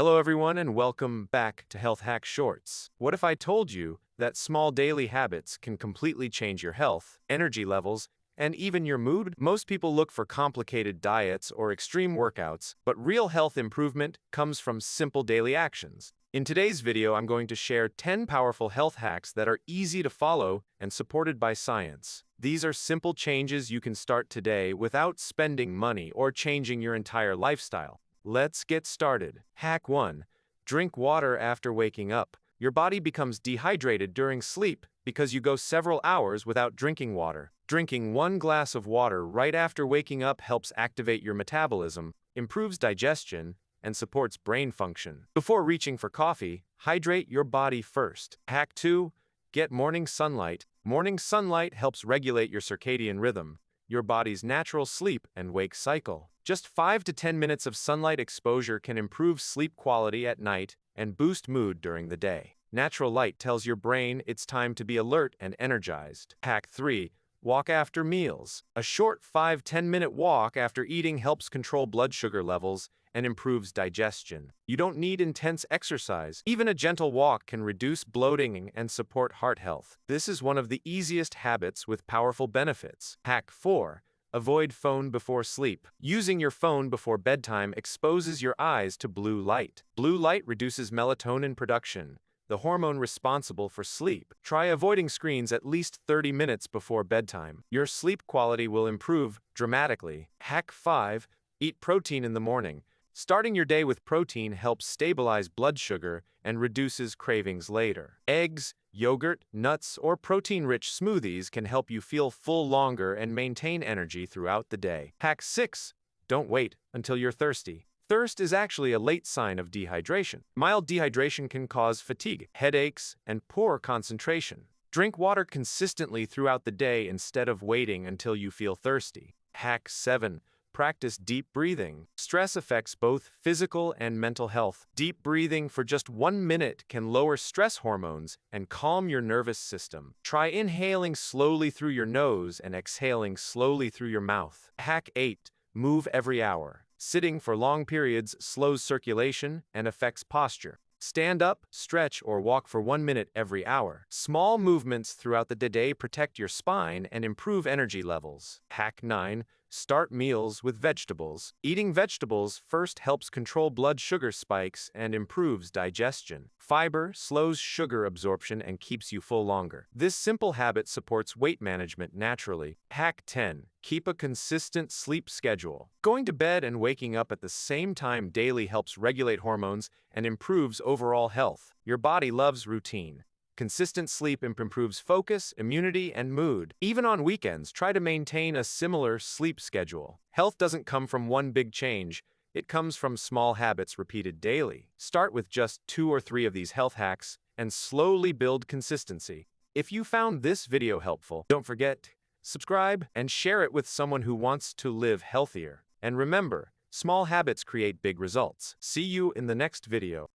Hello everyone and welcome back to Health Hack Shorts. What if I told you that small daily habits can completely change your health, energy levels, and even your mood? Most people look for complicated diets or extreme workouts, but real health improvement comes from simple daily actions. In today's video, I'm going to share 10 powerful health hacks that are easy to follow and supported by science. These are simple changes you can start today without spending money or changing your entire lifestyle. Let's get started. Hack 1. Drink water after waking up. Your body becomes dehydrated during sleep because you go several hours without drinking water. Drinking 1 glass of water right after waking up helps activate your metabolism, improves digestion, and supports brain function. Before reaching for coffee, hydrate your body first. Hack 2. Get morning sunlight. Morning sunlight helps regulate your circadian rhythm, your body's natural sleep and wake cycle. Just 5 to 10 minutes of sunlight exposure can improve sleep quality at night and boost mood during the day. Natural light tells your brain it's time to be alert and energized. Hack 3. Walk after meals. A short 5-10 minute walk after eating helps control blood sugar levels and improves digestion. You don't need intense exercise. Even a gentle walk can reduce bloating and support heart health. This is one of the easiest habits with powerful benefits. Hack 4. Avoid phone before sleep. Using your phone before bedtime exposes your eyes to blue light. Blue light reduces melatonin production, the hormone responsible for sleep. Try avoiding screens at least 30 minutes before bedtime. Your sleep quality will improve dramatically. Hack 5. Eat protein in the morning. Starting your day with protein helps stabilize blood sugar and reduces cravings later. Eggs, yogurt, nuts, or protein-rich smoothies can help you feel full longer and maintain energy throughout the day. Hack 6. Don't wait until you're thirsty. Thirst is actually a late sign of dehydration. Mild dehydration can cause fatigue, headaches, and poor concentration. Drink water consistently throughout the day instead of waiting until you feel thirsty. Hack 7. Practice deep breathing. Stress affects both physical and mental health. Deep breathing for just 1 minute can lower stress hormones and calm your nervous system. Try inhaling slowly through your nose and exhaling slowly through your mouth. Hack 8. Move every hour. Sitting for long periods slows circulation and affects posture. Stand up, stretch, or walk for 1 minute every hour. Small movements throughout the day protect your spine and improve energy levels. Hack 9. Start meals with vegetables. Eating vegetables first helps control blood sugar spikes and improves digestion. Fiber slows sugar absorption and keeps you full longer. This simple habit supports weight management naturally. Hack 10. Keep a consistent sleep schedule. Going to bed and waking up at the same time daily helps regulate hormones and improves overall health. Your body loves routine. Consistent sleep improves focus, immunity, and mood. Even on weekends, try to maintain a similar sleep schedule. Health doesn't come from one big change. It comes from small habits repeated daily. Start with just 2 or 3 of these health hacks and slowly build consistency. If you found this video helpful, don't forget, subscribe and share it with someone who wants to live healthier. And remember, small habits create big results. See you in the next video.